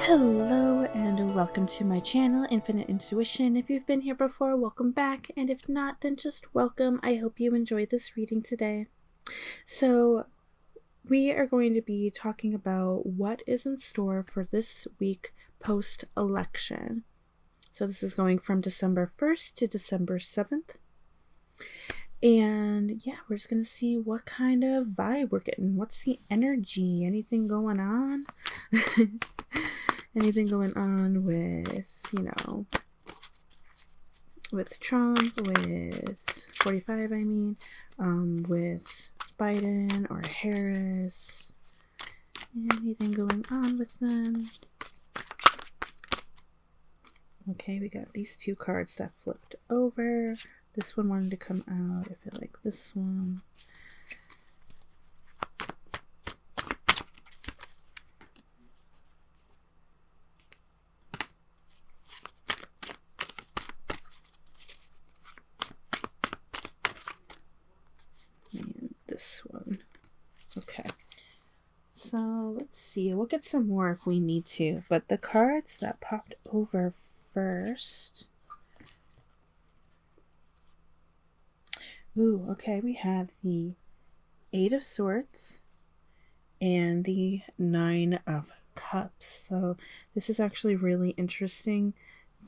Hello and welcome to my channel, Infinite Intuition. If you've been here before, welcome back, and if not, then just welcome. I hope you enjoyed this reading today. So we are going to be talking about what is in store for this week post-election. So this is going from December 1st to December 7th. And yeah, we're just going to see what kind of vibe we're getting. What's the energy? Anything going on? Anything going on with, with Trump, with 45, with Biden or Harris? Anything going on with them? Okay, we got these two cards that flipped over. This one wanted to come out. I feel like this one. And this one. Okay. So let's see. We'll get some more if we need to. But the cards that popped over first. Ooh, okay. We have the Eight of Swords and the Nine of Cups. So this is actually really interesting.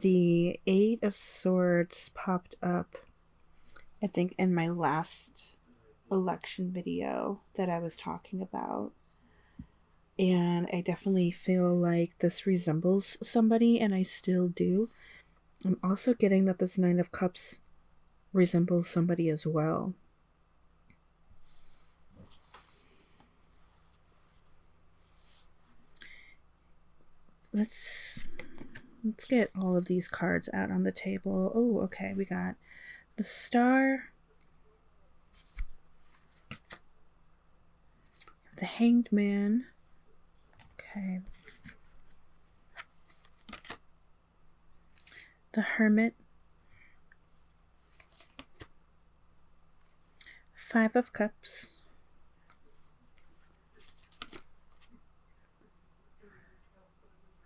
The Eight of Swords popped up, I think, in my last election video that I was talking about. And I definitely feel like this resembles somebody, and I still do. I'm also getting that this Nine of Cups resembles somebody as well. Let's get all of these cards out on the table. Oh, okay, we got the Star, the Hanged Man. Okay. The Hermit. Five of Cups.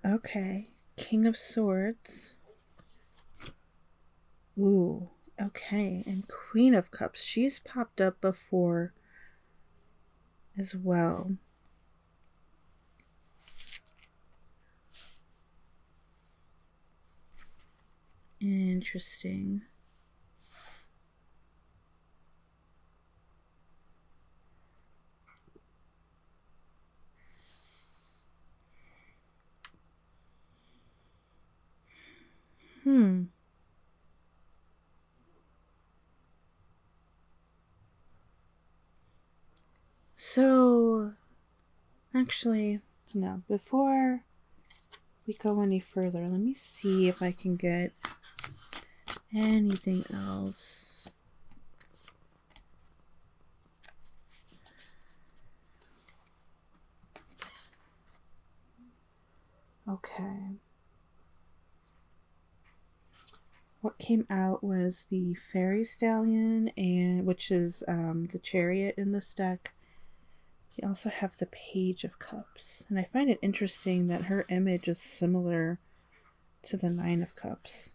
Okay. King of Swords. Ooh, okay. And Queen of Cups. She's popped up before as well. Interesting. So, actually, no, before we go any further, let me see if I can get anything else. Okay. What came out was the Fairy Stallion, and which is the Chariot in this deck. You also have the Page of Cups, and I find it interesting that her image is similar to the Nine of Cups.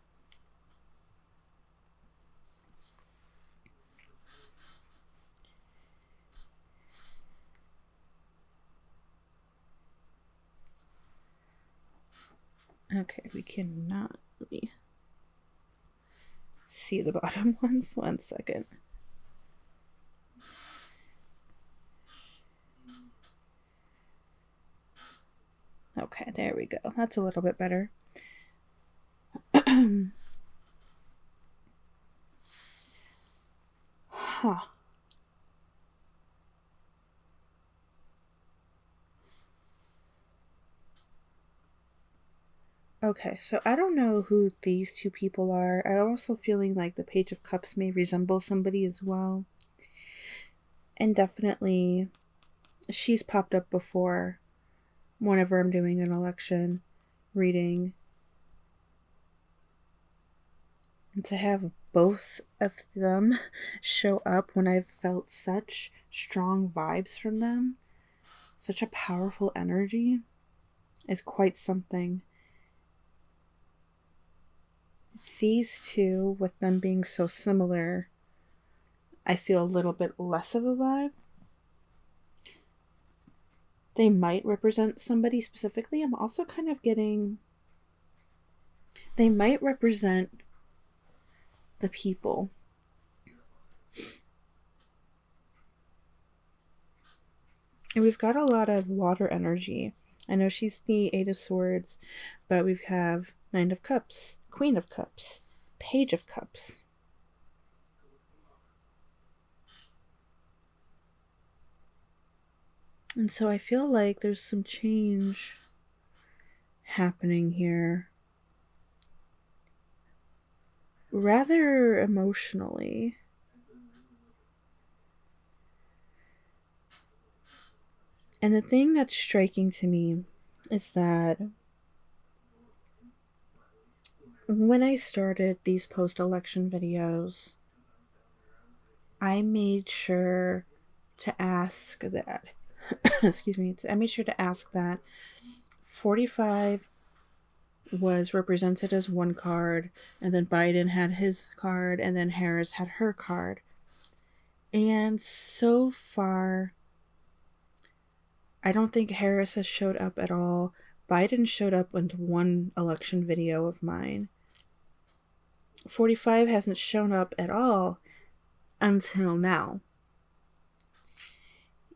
Okay, we cannot really see the bottom ones. 1 second. Okay, there we go. That's a little bit better. Huh. Okay, so I don't know who these two people are. I'm also feeling like the Page of Cups may resemble somebody as well. And definitely, she's popped up before whenever I'm doing an election reading. And to have both of them show up when I've felt such strong vibes from them, such a powerful energy, is quite something. These two, with them being so similar, I feel a little bit less of a vibe. They might represent somebody specifically. I'm also kind of getting... they might represent the people. And we've got a lot of water energy. I know she's the Eight of Swords, but we have Nine of Cups, Queen of Cups, Page of Cups. And so I feel like there's some change happening here. Rather emotionally. And the thing that's striking to me is that when I started these post-election videos, I made sure to ask that excuse me, I made sure to ask that 45 was represented as one card, and then Biden had his card, and then Harris had her card. And so far, I don't think Harris has showed up at all. Biden showed up into one election video of mine. 45 hasn't shown up at all until now.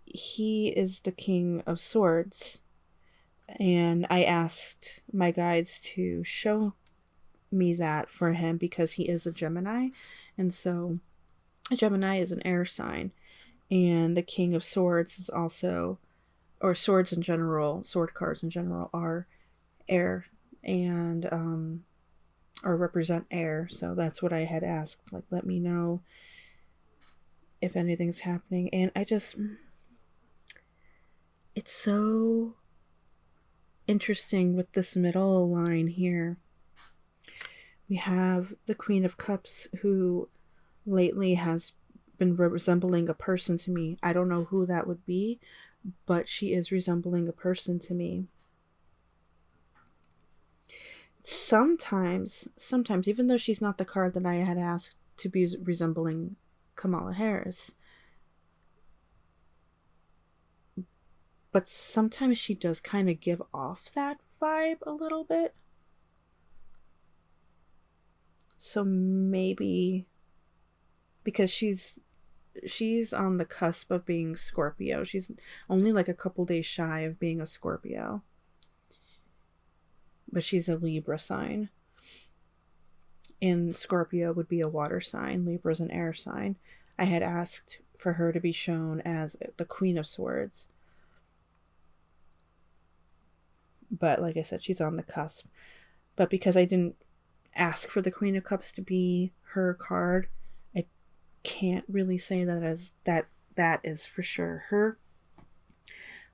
He is the King of Swords, and I asked my guides to show me that for him because he is a Gemini, and so a Gemini is an air sign, and the King of Swords is also, or swords in general, sword cards in general are air and or represent air. So that's what I had asked, like, let me know if anything's happening. And I just, it's so interesting with this middle line here. We have the Queen of Cups, who lately has been resembling a person to me. I don't know who that would be, but she is resembling a person to me. Sometimes, even though she's not the card that I had asked to be resembling Kamala Harris, but sometimes she does kind of give off that vibe a little bit. So maybe because she's on the cusp of being Scorpio. She's only like a couple days shy of being a Scorpio. But she's a Libra sign. And Scorpio would be a water sign. Libra's an air sign. I had asked for her to be shown as the Queen of Swords. But like I said, she's on the cusp. But because I didn't ask for the Queen of Cups to be her card, I can't really say that is for sure her.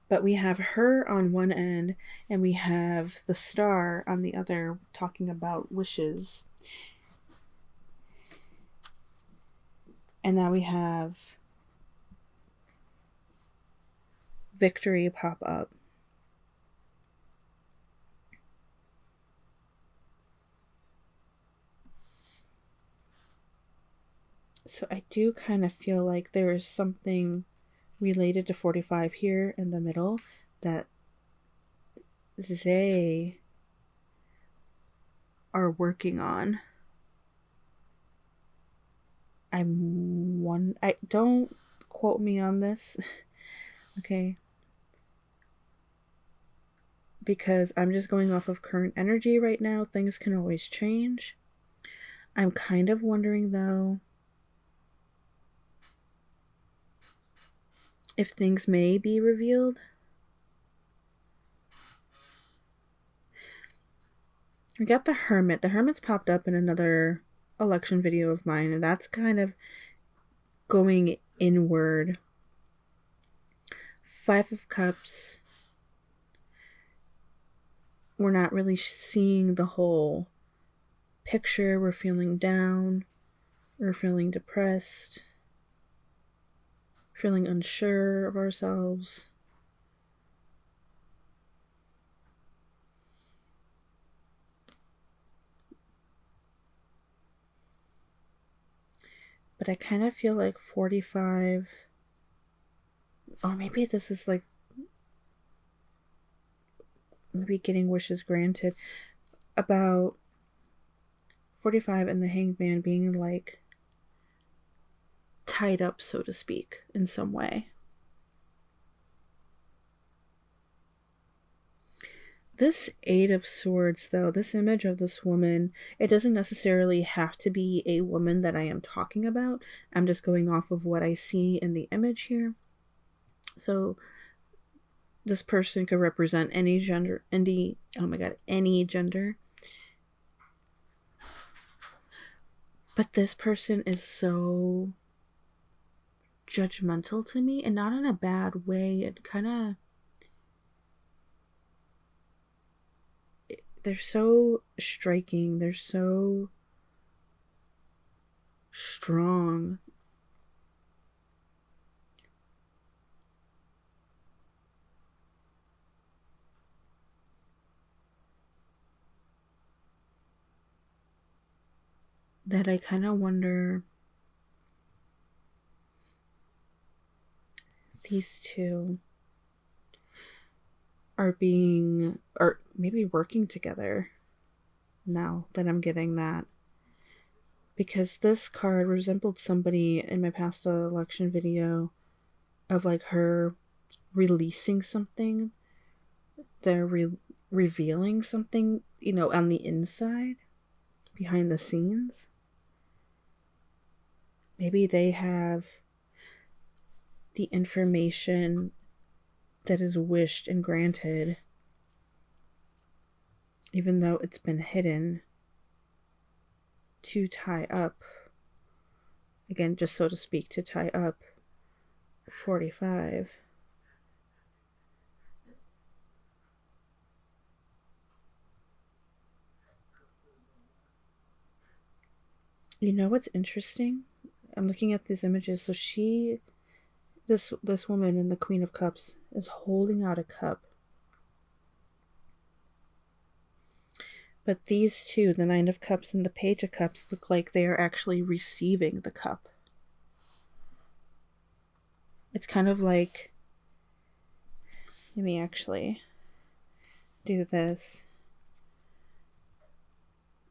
But we have her on one end, and we have the star on the other, talking about wishes. And now we have victory pop up. So I do kind of feel like there is something related to 45 here in the middle that they are working on. I don't quote me on this, okay? Because I'm just going off of current energy right now. Things can always change. I'm kind of wondering, though, if things may be revealed. We got the Hermit. The Hermit's popped up in another election video of mine, and that's kind of going inward. 5 of Cups. We're not really seeing the whole picture. We're feeling down. We're feeling depressed. Feeling unsure of ourselves. But I kind of feel like 45, or maybe this is like, maybe getting wishes granted, about 45 and the Hanged Man being like tied up, so to speak, in some way. This Eight of Swords, though, this image of this woman, it doesn't necessarily have to be a woman that I am talking about. I'm just going off of what I see in the image here. So this person could represent any gender, any gender. But this person is so judgmental to me, and not in a bad way. It kind of, they're so striking, they're so strong. That I kind of wonder, these two are being, or maybe working together now that I'm getting that. Because this card resembled somebody in my past election video of like her releasing something. They're revealing something, on the inside, behind the scenes. Maybe they have the information that is wished and granted, even though it's been hidden, to tie up, again, just so to speak, to tie up 45. You know what's interesting? I'm looking at these images. So this woman in the Queen of Cups is holding out a cup. But these two, the Nine of Cups and the Page of Cups, look like they are actually receiving the cup. It's kind of like, let me actually do this.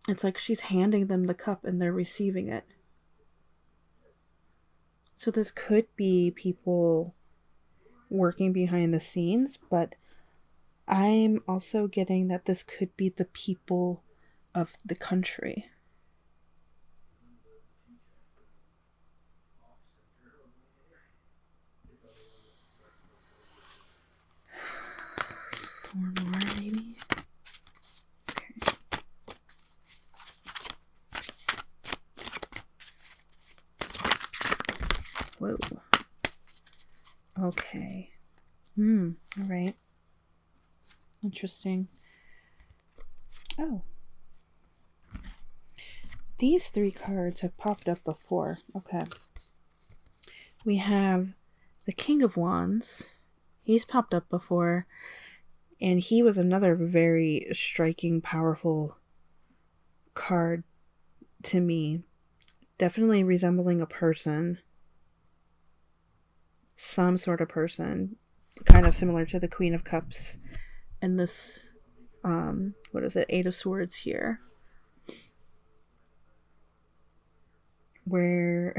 It's like she's handing them the cup and they're receiving it. So this could be people working behind the scenes, but I'm also getting that this could be the people of the country. Four more, maybe? Okay. Whoa. Okay. Alright. Interesting. Oh. These three cards have popped up before. Okay. We have the King of Wands. He's popped up before. And he was another very striking, powerful card to me. Definitely resembling a person. Some sort of person. Kind of similar to the Queen of Cups. And this, Eight of Swords here. Where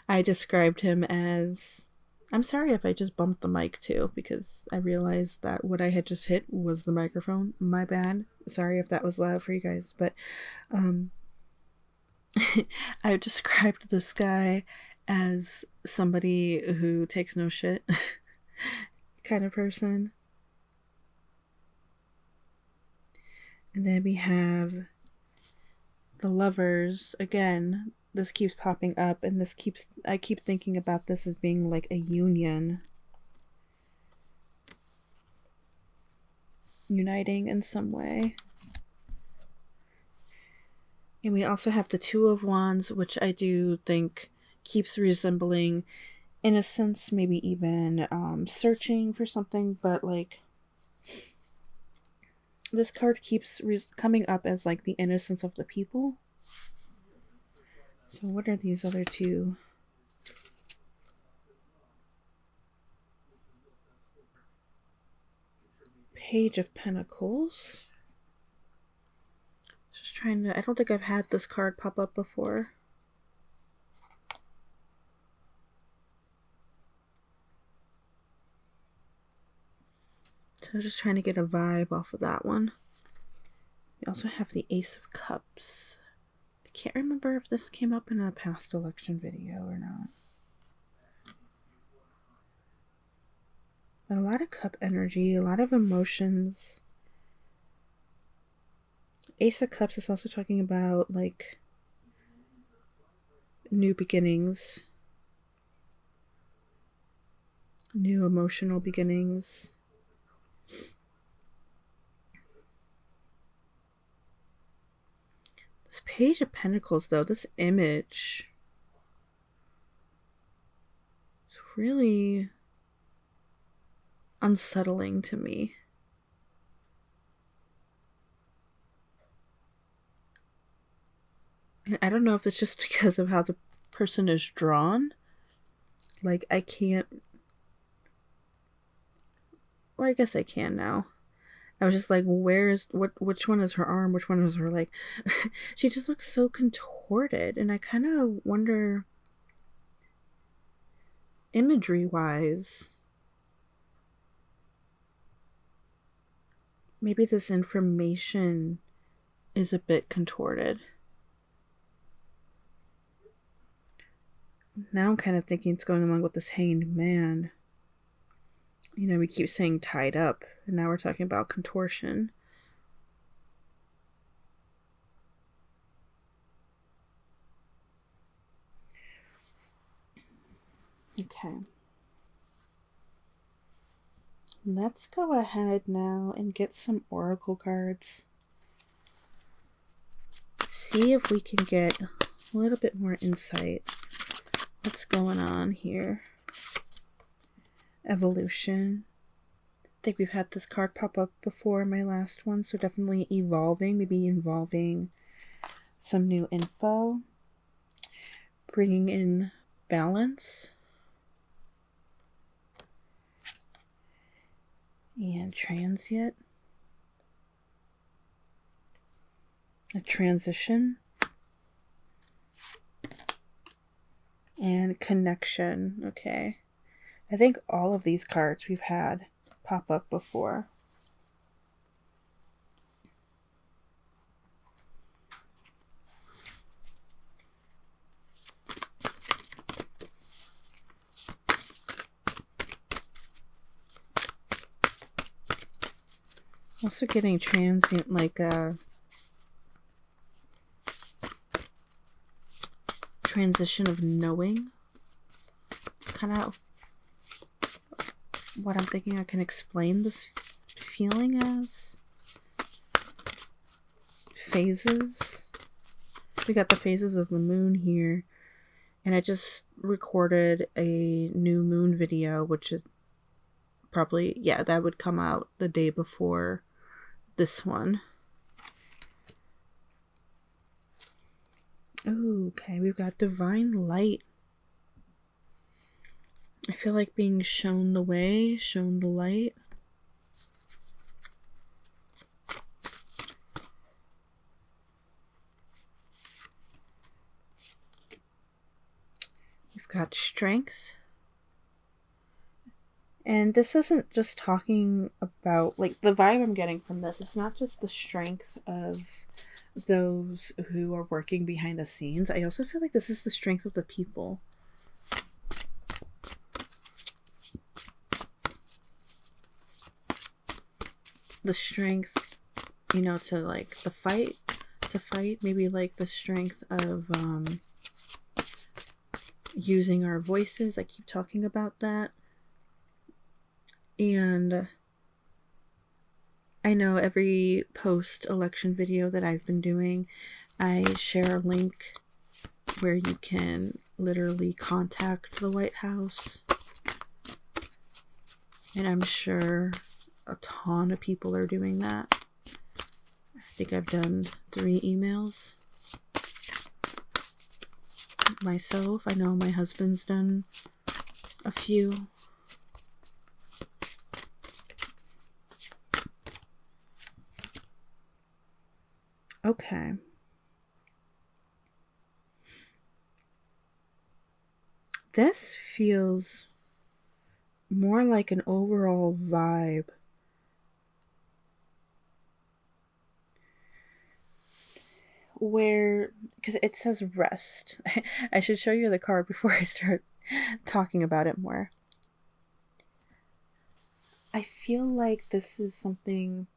I described him as, I'm sorry if I just bumped the mic too, because I realized that what I had just hit was the microphone. My bad. Sorry if that was loud for you guys, but I described this guy as somebody who takes no shit kind of person. And then we have the Lovers. Again, this keeps popping up, and I keep thinking about this as being like a union. Uniting in some way. And we also have the Two of Wands, which I do think keeps resembling, in a sense, maybe even searching for something, but like this card keeps coming up as like the innocence of the people. So what are these other two? Page of Pentacles. Just trying to... I don't think I've had this card pop up before. So just trying to get a vibe off of that one. We also have the Ace of Cups. I can't remember if this came up in a past election video or not. But a lot of cup energy, a lot of emotions. Ace of Cups is also talking about, like, new beginnings. New emotional beginnings. This Page of Pentacles, though, this image is really unsettling to me. And I don't know if it's just because of how the person is drawn. Like, I can't... Or I guess I can now. I was just like, which one is her arm? Which one is her leg? She just looks so contorted. And I kind of wonder, imagery-wise, maybe this information is a bit contorted. Now I'm kind of thinking it's going along with this Hanged Man. You know, we keep saying tied up, and now we're talking about contortion. Okay. Let's go ahead now and get some oracle cards. See if we can get a little bit more insight. What's going on here? Evolution. I think we've had this card pop up before in my last one, so definitely evolving, maybe involving some new info. Bringing in balance. And transient. A transition. And connection. Okay. I think all of these cards we've had pop up before. Also getting transient, like a transition of knowing. Kind of what I'm thinking I can explain this feeling as. Phases. We got the phases of the moon here. And I just recorded a new moon video, which is probably, yeah, that would come out the day before this one. Ooh, okay, we've got divine light. I feel like being shown the way, shown the light. We've got strength. And this isn't just talking about, like, the vibe I'm getting from this. It's not just the strength of those who are working behind the scenes. I also feel like this is the strength of the people. The strength, you know, to like to fight, maybe like the strength of using our voices. I keep talking about that. And I know every post-election video that I've been doing, I share a link where you can literally contact the White House. And I'm sure a ton of people are doing that. I think I've done 3 emails. myself. I know my husband's done a few. Okay. This feels more like an overall vibe. Where, because it says rest. I should show you the card before I start talking about it more. I feel like this is something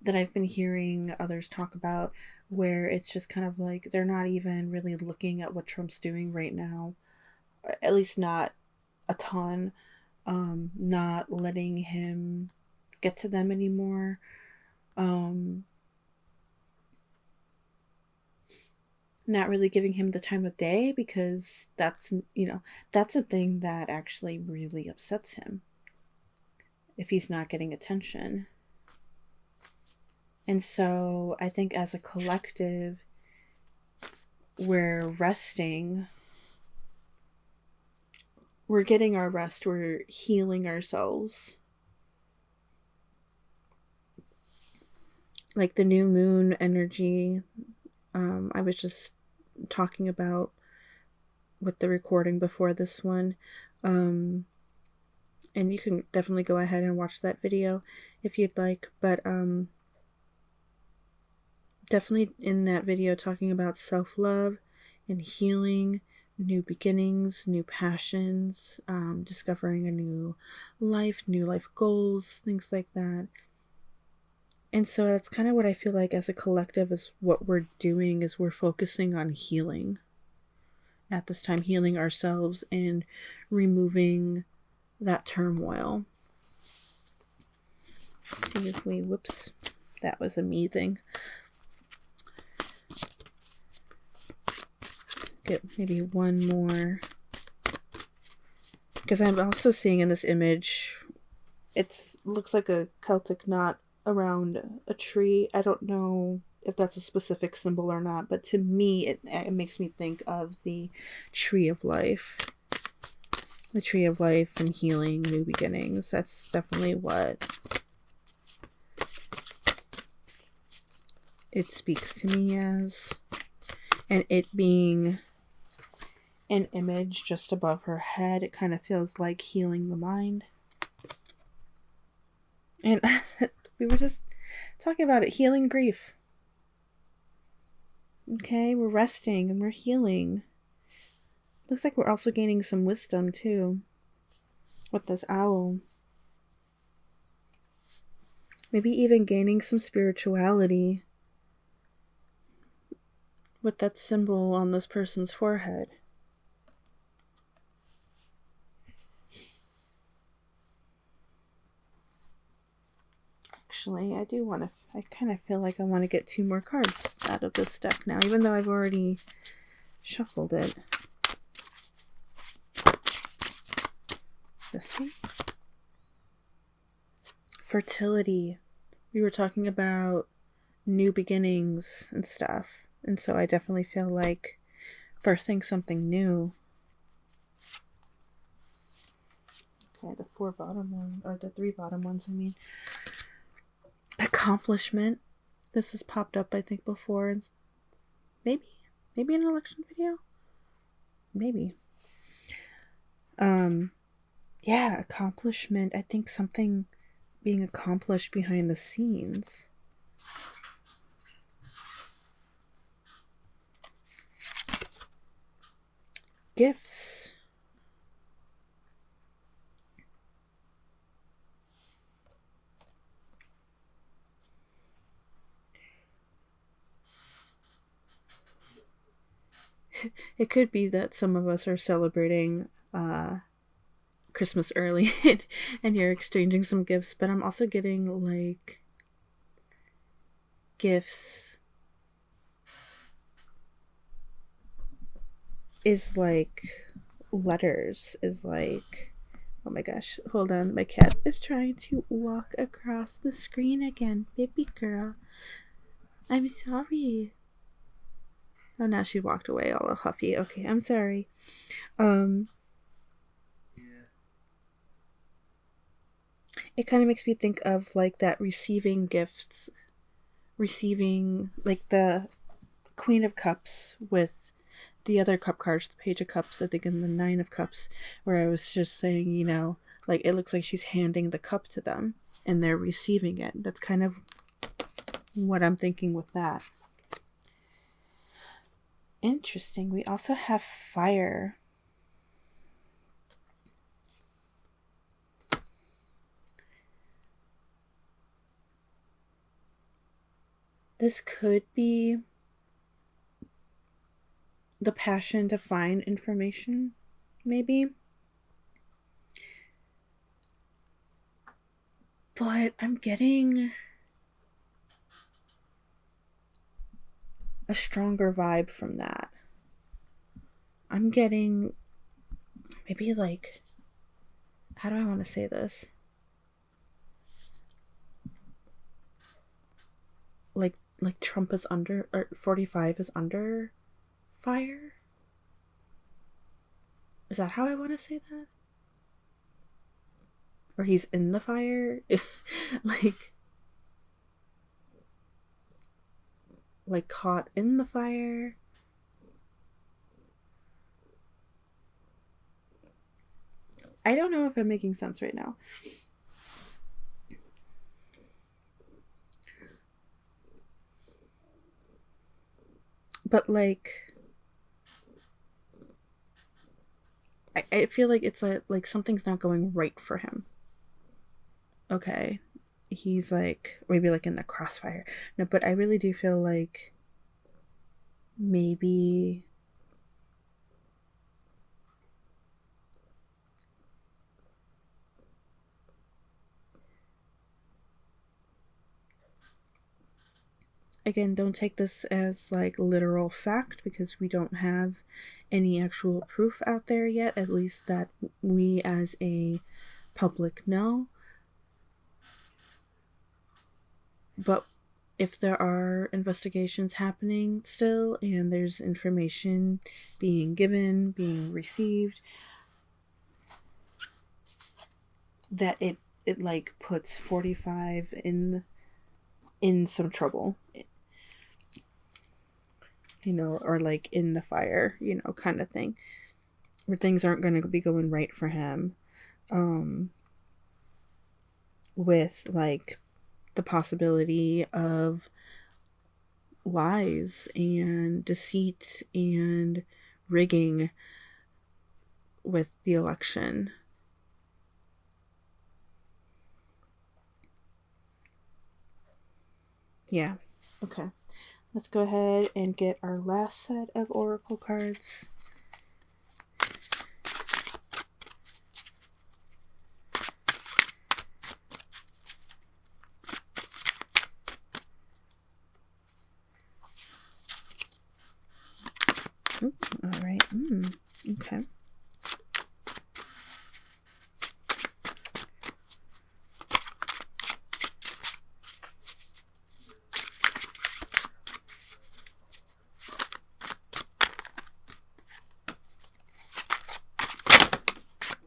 that I've been hearing others talk about, where it's just kind of like they're not even really looking at what Trump's doing right now, at least not a ton, not letting him get to them anymore. Not really giving him the time of day, because that's, that's a thing that actually really upsets him if he's not getting attention. And so I think as a collective, we're resting. We're getting our rest. We're healing ourselves. Like the new moon energy, I was just talking about with the recording before this one. And you can definitely go ahead and watch that video if you'd like. But definitely in that video talking about self-love and healing, new beginnings, new passions, discovering a new life goals, things like that. And so that's kind of what I feel like as a collective is what we're doing, is we're focusing on healing at this time, healing ourselves and removing that turmoil. Let's see if we, whoops, that was a me thing. Get maybe one more, because I'm also seeing in this image, it looks like a Celtic knot around a tree. I don't know if that's a specific symbol or not, but to me it makes me think of the tree of life. The tree of life and healing, new beginnings. That's definitely what it speaks to me as. And it being an image just above her head, it kind of feels like healing the mind. And we were just talking about it, healing grief. Okay, we're resting and we're healing. Looks like we're also gaining some wisdom too with this owl. Maybe even gaining some spirituality with that symbol on this person's forehead. Actually, I kind of feel like I want to get 2 more cards out of this deck now, even though I've already shuffled it. This one. Fertility. We were talking about new beginnings and stuff. And so I definitely feel like birthing something new. Okay, the 4 bottom ones, or the 3 bottom ones, I mean. Accomplishment. This has popped up, I think, before. Maybe an election video? Maybe. Yeah, accomplishment. I think something being accomplished behind the scenes. Gifts. It could be that some of us are celebrating Christmas early and you're exchanging some gifts, but I'm also getting like gifts is like letters, is like, oh my gosh, hold on, my cat is trying to walk across the screen again. Baby girl, I'm sorry. Oh, now she walked away all huffy. Okay, I'm sorry. It kind of makes me think of like that receiving gifts, receiving like the Queen of Cups with the other cup cards, the Page of Cups, I think, in the Nine of Cups, where I was just saying, you know, like it looks like she's handing the cup to them and they're receiving it. That's kind of what I'm thinking with that. Interesting. We also have fire. This could be the passion to find information, maybe. But I'm getting a stronger vibe from that. I'm getting maybe like, how do I want to say this? Like Trump is under, or 45 is under fire? Is that how I want to say that? Or he's in the fire? like caught in the fire? I don't know if I'm making sense right now. But like, I feel like it's like something's not going right for him. Okay, he's like maybe like in the crossfire. No, but I really do feel like maybe again, don't take this as like literal fact because we don't have any actual proof out there yet, at least that we as a public know. But if there are investigations happening still and there's information being given, being received, that it like puts 45 in some trouble, you know, or like in the fire, you know, kind of thing, where things aren't going to be going right for him, with like the possibility of lies and deceit and rigging with the election. Yeah. Okay. Let's go ahead and get our last set of oracle cards. Ooh, all right. Okay.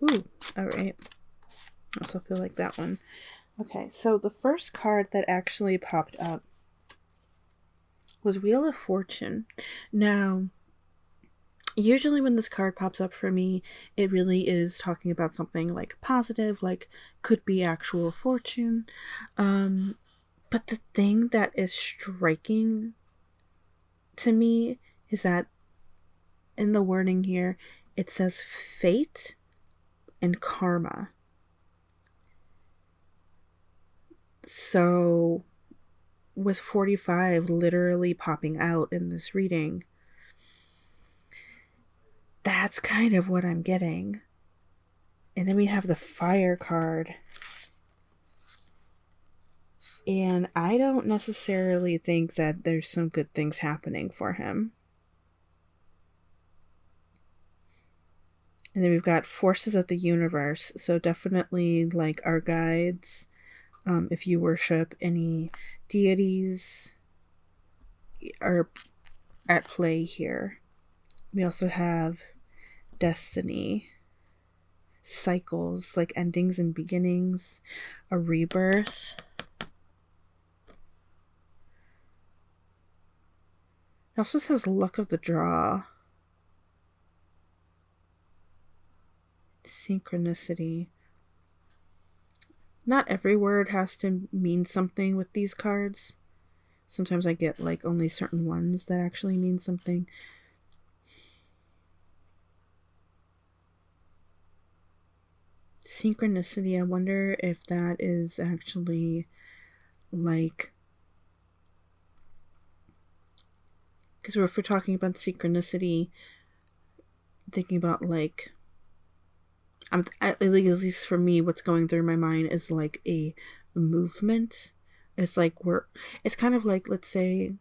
Ooh, all right. I also feel like that one. Okay, so the first card that actually popped up was Wheel of Fortune. Now, usually when this card pops up for me, it really is talking about something like positive, like could be actual fortune. But the thing that is striking to me is that in the wording here, it says fate and karma. So, with 45 literally popping out in this reading, that's kind of what I'm getting. And then we have the fire card. And I don't necessarily think that there's some good things happening for him. And then we've got forces of the universe. So definitely like our guides. If you worship any deities or at play here. We also have destiny, cycles, like endings and beginnings, a rebirth. It also says luck of the draw, synchronicity. Not every word has to mean something with these cards. Sometimes I get like only certain ones that actually mean something. Synchronicity, I wonder if that is actually like, because if we're talking about synchronicity, thinking about like, at least for me, what's going through my mind is like a movement. It's like it's kind of like, let's say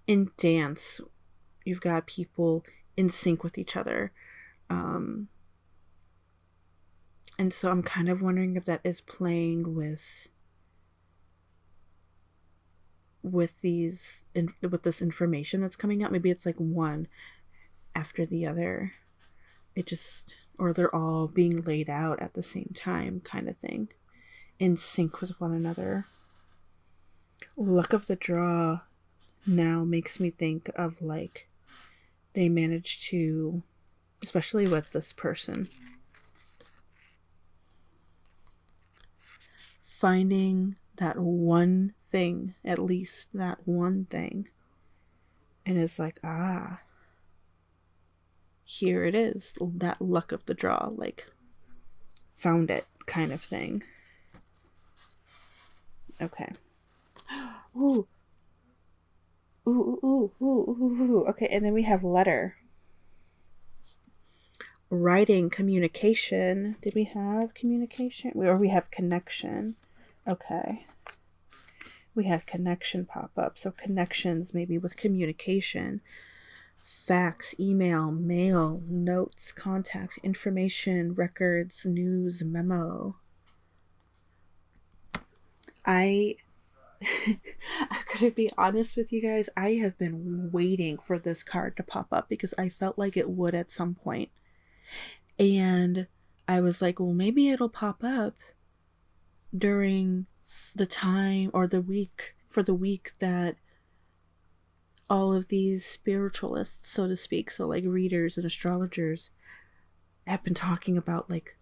in dance, you've got people in sync with each other. And so I'm kind of wondering if that is playing with this information that's coming out. Maybe it's like one after the other. Or they're all being laid out at the same time, kind of thing, in sync with one another. Luck of the draw now makes me think of like they managed to, especially with this person, finding that one thing, at least that one thing, and it's like, here it is, that luck of the draw, like found it kind of thing. Okay. Ooh. Ooh. Okay, and then we have letter. Writing, communication. Did we have communication? Or we have connection. Okay. We have connection pop up. So connections maybe with communication. Fax, email, mail, notes, contact, information, records, news, memo. I'm gonna be honest with you guys, I have been waiting for this card to pop up because I felt like it would at some point. And I was like, well, maybe it'll pop up during the time or the week that all of these spiritualists, so to speak, so like readers and astrologers, have been talking about like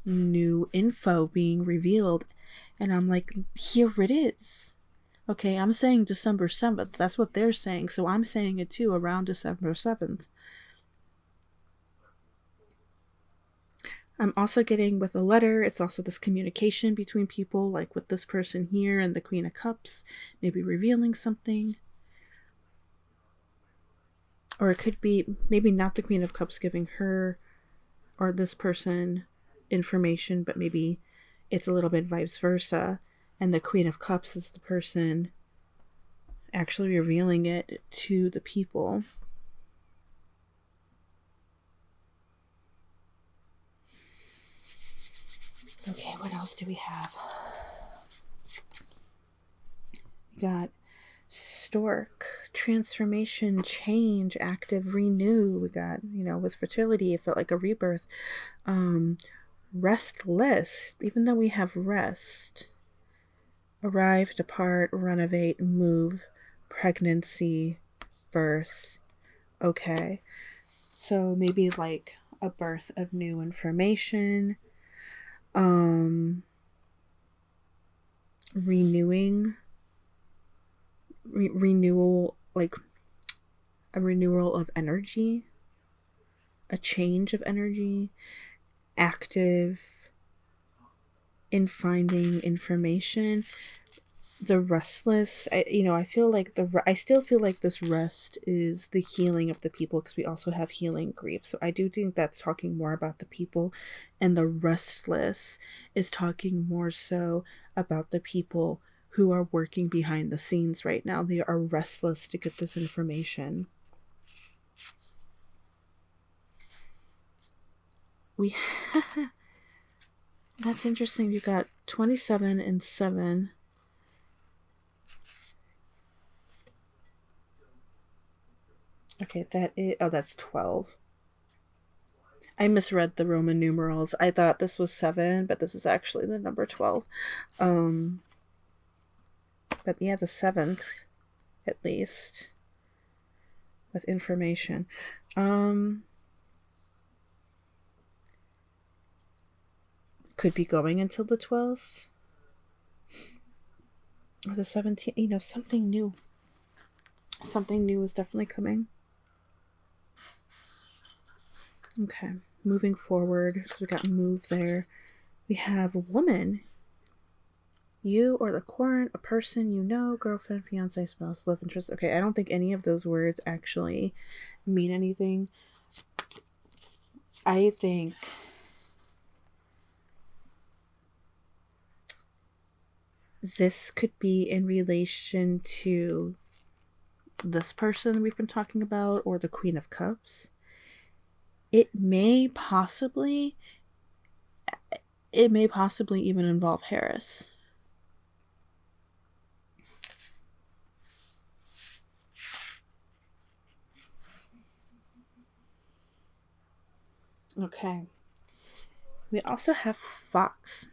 new info being revealed. And I'm like, here it is. Okay, I'm saying December 7th. That's what they're saying. So I'm saying it too, around December 7th. I'm also getting with a letter, it's also this communication between people, like with this person here and the Queen of Cups, maybe revealing something. Or it could be maybe not the Queen of Cups giving her or this person information, but maybe it's a little bit vice versa. And the Queen of Cups is the person actually revealing it to the people. Okay, what else do we have? We got Stork, transformation, change, active, renew. We got, with fertility, it felt like a rebirth. Restless, even though we have rest. Arrive, depart, renovate, move, pregnancy, birth. Okay. So maybe like a birth of new information. Renewing. Renewal, like a renewal of energy. A change of energy. Active in finding information. The restless, I feel like I still feel like this rest is the healing of the people, because we also have healing grief. So I do think that's talking more about the people, and the restless is talking more so about the people who are working behind the scenes right now. They are restless to get this information. That's interesting. You got 27 and 7. Okay, that's 12. I misread the Roman numerals. I thought this was 7, but this is actually the number 12. But yeah, the 7th, at least, with information. Could be going until the 12th. Or the 17th. You know, something new. Something new is definitely coming. Okay, moving forward. So we got move there. We have a woman. You or the current, a person you know, girlfriend, fiance, spouse, love interest. Okay, I don't think any of those words actually mean anything. I think this could be in relation to this person we've been talking about, or the Queen of Cups. It may possibly even involve Harris. Okay. We also have Fox.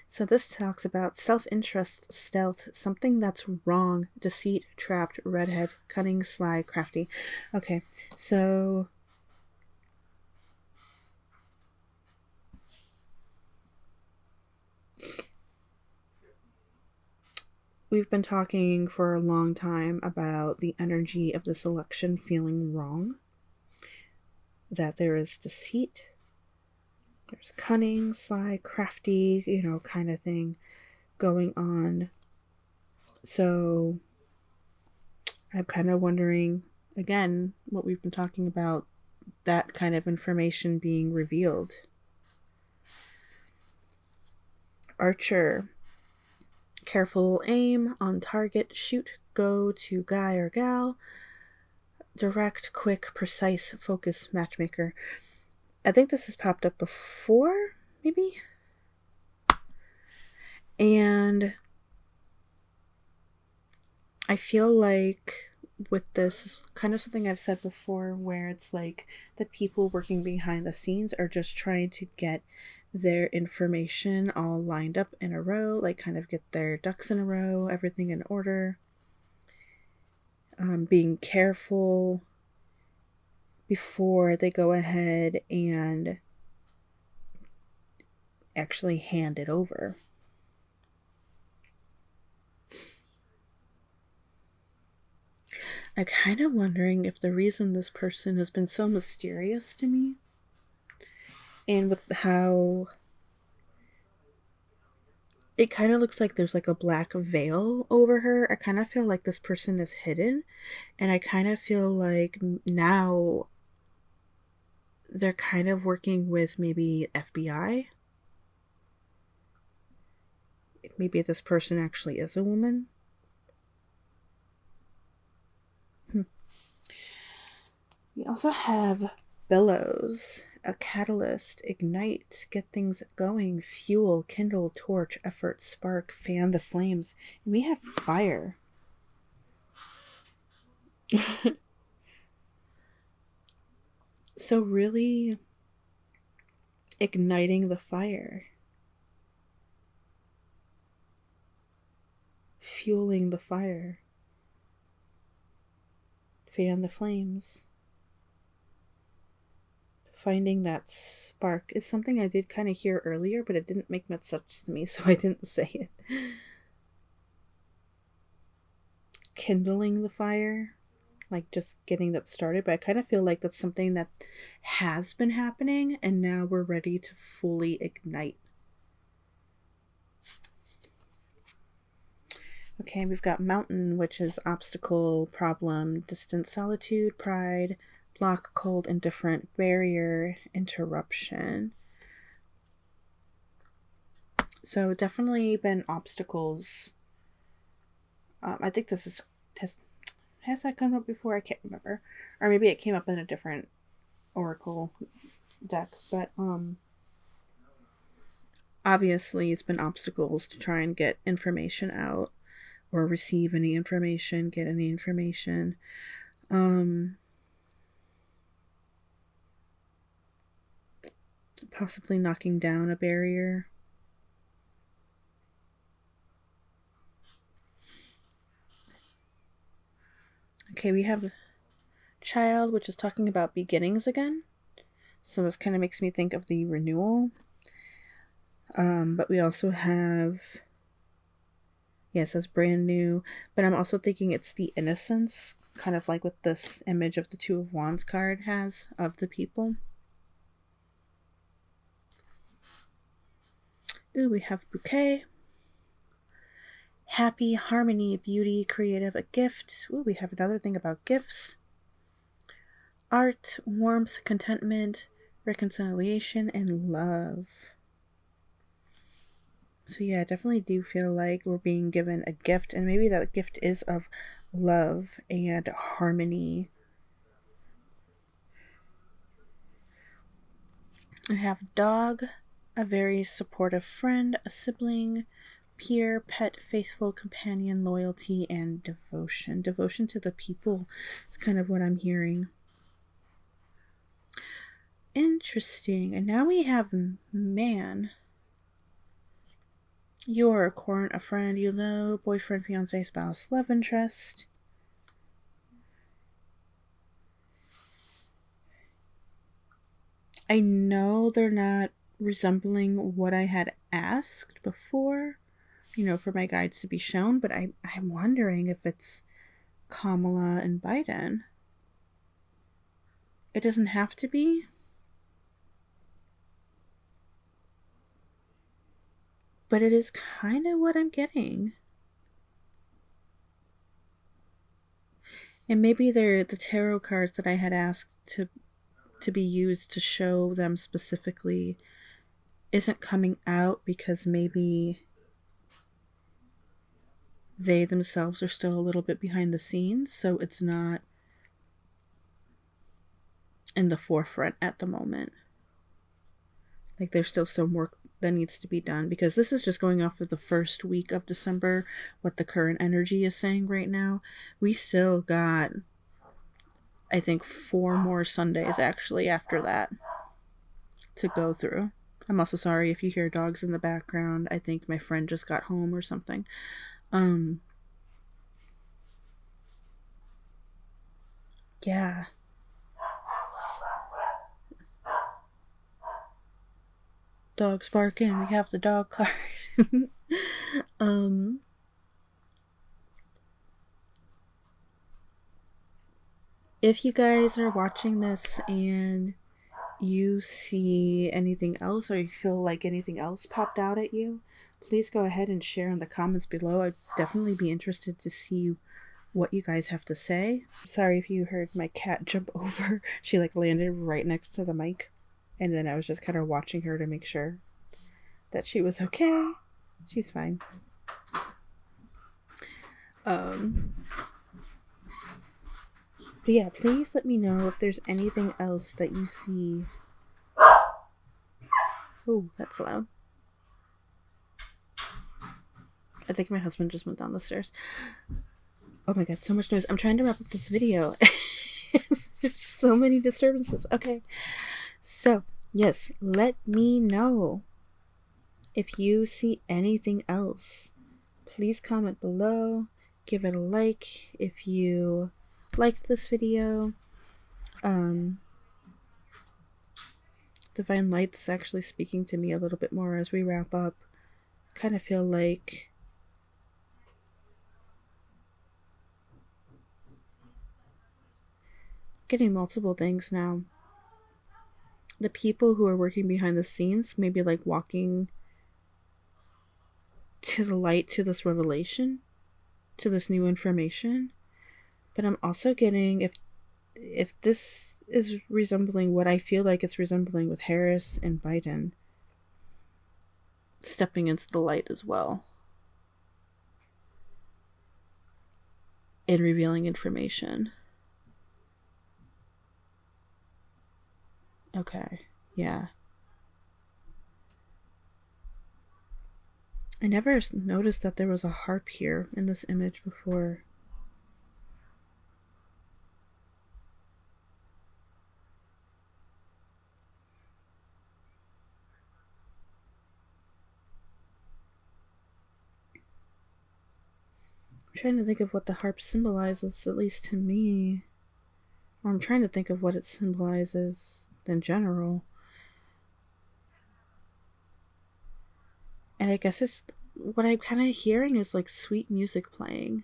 So this talks about self-interest, stealth, something that's wrong, deceit, trapped, redhead, cunning, sly, crafty. Okay, so we've been talking for a long time about the energy of this election feeling wrong. That there is deceit, there's cunning, sly, crafty, kind of thing going on. So I'm kind of wondering, again, what we've been talking about, that kind of information being revealed. Archer. Careful aim, on target, shoot, go to guy or gal. Direct, quick, precise, focus, matchmaker. I think this has popped up before, maybe? And I feel like with this, kind of something I've said before, where it's like the people working behind the scenes are just trying to get their information all lined up in a row, like kind of get their ducks in a row, everything in order. Being careful before they go ahead and actually hand it over. I'm kind of wondering if the reason this person has been so mysterious to me, and with how it kind of looks like there's like a black veil over her, I kind of feel like this person is hidden, and I kind of feel like now they're kind of working with maybe FBI. Maybe this person actually is a woman. We also have bellows, a catalyst, ignite, get things going, fuel, kindle, torch, effort, spark, fan the flames. And we have fire. So really igniting the fire. Fueling the fire. Fan the flames. Finding that spark is something I did kind of hear earlier, but it didn't make much sense to me, so I didn't say it. Kindling the fire, like just getting that started, but I kind of feel like that's something that has been happening, and now we're ready to fully ignite. Okay, we've got mountain, which is obstacle, problem, distant, solitude, pride, block, cold, indifferent, barrier, interruption. So definitely been obstacles. I think this is has that come up before? I can't remember, or maybe it came up in a different Oracle deck. But obviously it's been obstacles to try and get information out, or receive any information, get any information. possibly knocking down a barrier. Okay, we have Child, which is talking about beginnings again. So this kind of makes me think of the renewal. But we also have, yeah, it says brand new, but I'm also thinking it's the innocence, kind of like what this image of the Two of Wands card has of the people. Ooh, we have bouquet. Happy, harmony, beauty, creative, a gift. Ooh, we have another thing about gifts. Art, warmth, contentment, reconciliation, and love. So yeah, I definitely do feel like we're being given a gift, and maybe that gift is of love and harmony. I have dog, a very supportive friend, a sibling, peer, pet, faithful companion, loyalty, and devotion. Devotion to the people is kind of what I'm hearing. Interesting. And now we have man. You're a court, a friend you know, boyfriend, fiance, spouse, love interest. I know they're not resembling what I had asked before, for my guides to be shown, but I'm wondering if it's Kamala and Biden. It doesn't have to be. But it is kind of what I'm getting. And maybe they're the tarot cards that I had asked to be used to show them specifically isn't coming out because maybe they themselves are still a little bit behind the scenes, so it's not in the forefront at the moment. Like there's still some work that needs to be done, because this is just going off of the first week of December, what the current energy is saying right now. We still got, I think, 4 more Sundays actually after that to go through. I'm also sorry if you hear dogs in the background. I think my friend just got home or something. Yeah. Dogs barking. We have the dog card. If you guys are watching this and you see anything else, or you feel like anything else popped out at you, please go ahead and share in the comments below. I'd definitely be interested to see what you guys have to say. Sorry if you heard my cat jump over. She landed right next to the mic, and then I was just kind of watching her to make sure that she was okay. She's fine. But yeah, please let me know if there's anything else that you see. Oh, that's loud. I think my husband just went down the stairs. Oh my god, so much noise. I'm trying to wrap up this video. There's so many disturbances. Okay. So, yes, let me know if you see anything else. Please comment below. Give it a like if you liked this video. Divine Light's actually speaking to me a little bit more as we wrap up. Kind of feel like getting multiple things now. The people who are working behind the scenes maybe walking to the light, to this revelation, to this new information. But I'm also getting, if this is resembling what I feel like it's resembling with Harris and Biden, stepping into the light as well and revealing information. Okay, yeah. I never noticed that there was a harp here in this image before. trying to think of what the harp symbolizes, at least to me. Or I'm trying to think of what it symbolizes in general. And I guess it's what I'm kind of hearing is like sweet music playing.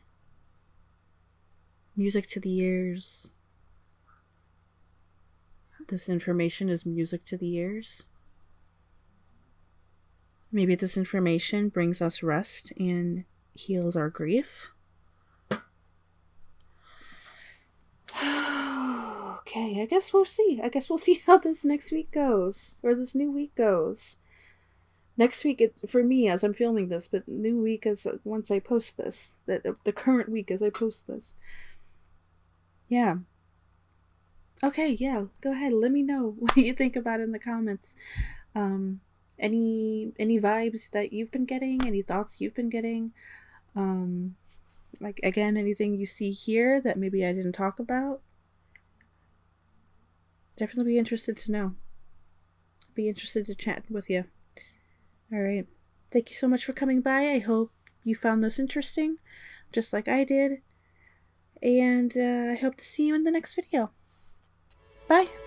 Music to the ears. This information is music to the ears. Maybe this information brings us rest and heals our grief. Okay, I guess we'll see. I guess we'll see how this next week goes. Or this new week goes. Next week, for me, as I'm filming this, but new week is once I post this. The current week as I post this. Yeah. Okay, yeah. Go ahead. Let me know what you think about it in the comments. Any vibes that you've been getting? Any thoughts you've been getting? Like, again, anything you see here that maybe I didn't talk about? Definitely be interested to know. Be interested to chat with you. Alright. Thank you so much for coming by. I hope you found this interesting, just like I did. And I hope to see you in the next video. Bye!